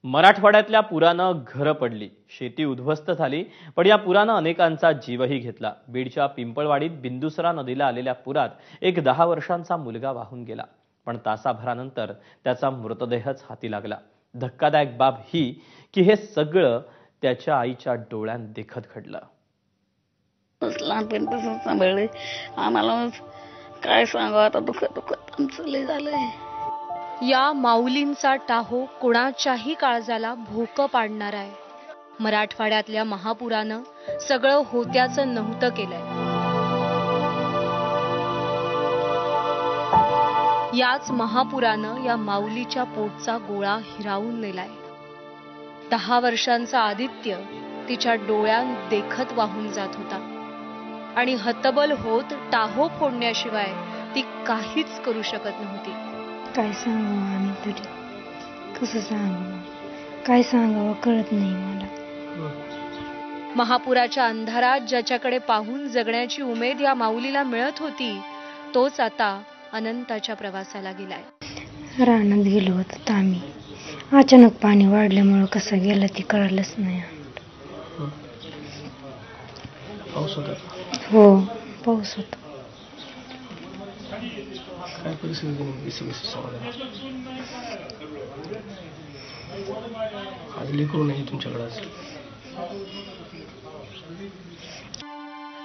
मराठवाड्यातल्या पुरानं घरं पडली, शेती उद्ध्वस्त झाली, पण या पुरानं अनेकांचा जीवही घेतला। बीडच्या पिंपळवाडीत बिंदुसरा नदीला आलेल्या पुरात एक 10 वर्षांचा मुलगा वाहून गेला, पण तासाभरानंतर त्याचा मृतदेहच हाती लागला। धक्कादायक बाब ही की हे सगळं त्याच्या आईच्या डोळ्यांत देखत घडलं। लहानपणी तसंच सांभाळले आम्हाला, काय सांगावं आता, दुखत आमचं लय झालंय। या माऊलींचा टाहो कोणाच्याही काळजाला भोकं पाडणार आहे। मराठवाड्यातल्या महापुरानं सगळं होत्याचं नव्हतं केलंय। याच महापुरानं या माऊलीच्या पोटचा गोळा हिरावून नेलाय। 10 वर्षांचा आदित्य तिच्या डोळ्यांत देखत वाहून जात होता आणि हतबल होत टाहो फोडण्याशिवाय ती काहीच करू शकत नव्हती। काय सांगावं आम्ही तरी, कसं सांगावं, काय सांगावं कळत नाही मला। महापुराच्या अंधारात ज्याच्याकडे पाहून जगण्याची उमेद या माऊलीला मिळत होती, तोच आता अनंताच्या प्रवासाला गेलाय। रानात गेलो होतो आम्ही, अचानक पाणी वाढल्यामुळं कसं गेलं ते कळलंच नाही। पाऊस होता? हो, पाऊस होता। काय परिस्थिती आज लेकरू नाही तुमच्याकडे?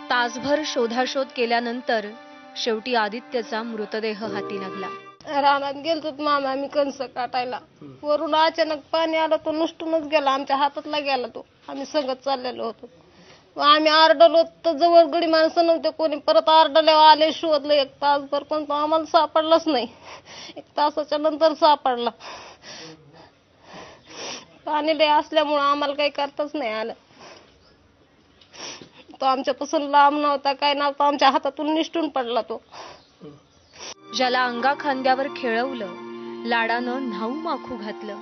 तासभर शोधाशोध केल्यानंतर शेवटी आदित्यचा मृतदेह हाती लागला। रानात गेलतो मामा आम्ही कणसं काटायला, वरून अचानक पाणी आलं, तो नुसतूनच गेला, आमच्या हातातला गेला तो। आम्ही संगत चाललेलो होतो, आम्ही आरडलो तर जवळ गडी माणसं नव्हते कोणी, परत आरडल्यावर आले, शोधलं 1 तासभर, पण तो आम्हाला सापडलाच नाही। 1 तासाच्या नंतर सापडला। पाणी लय असल्यामुळं आम्हाला काही करताच नाही आलं। तो आमच्यापासून लांब नव्हता, काय नव्हतं, आमच्या हातातून निसटून पडला तो। ज्याला अंगा खांद्यावर खेळवलं, लाडानं न्हाऊ माखू घातलं,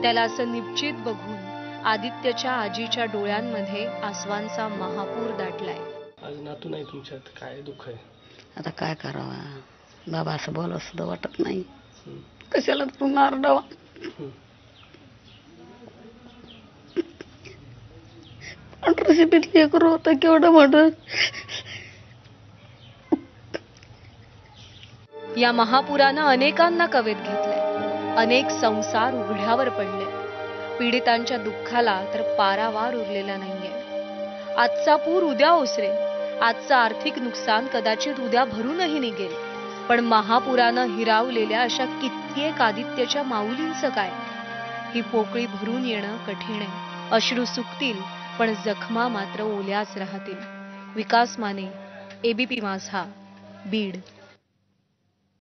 त्याला असं निश्चित बघून आदित्यच्या आजीच्या डोळ्यांमध्ये आसवांचा महापूर दाटलाय। आज नातू नाही तुमच्यात, काय दुःख आहे? आता काय करावं बाबा, असं बोलावं सुद्धा वाटत नाही। कशाला तू मारडावा, रेसिपीतली करू होतं केवढं मोठं। या महापुरानं अनेकांना कवेत घेतलंय, अनेक संसार उघड्यावर पडले। पीडितांच्या दुःखाला तर पारावार उरलेला नाहीये। आजचा पूर उद्या ओसरेल, आजचं आर्थिक नुकसान कदाचित उद्या भरूनही निघेल, पण महापुरानं हिरावलेल्या अशा कित्येक आदित्यच्या माऊलींचं काय? ही पोकळी भरून येणं कठीण आहे। अश्रू सुकतील, पण जखमा मात्र ओल्याच राहतील। विकास माने, ABP माझा, बीड।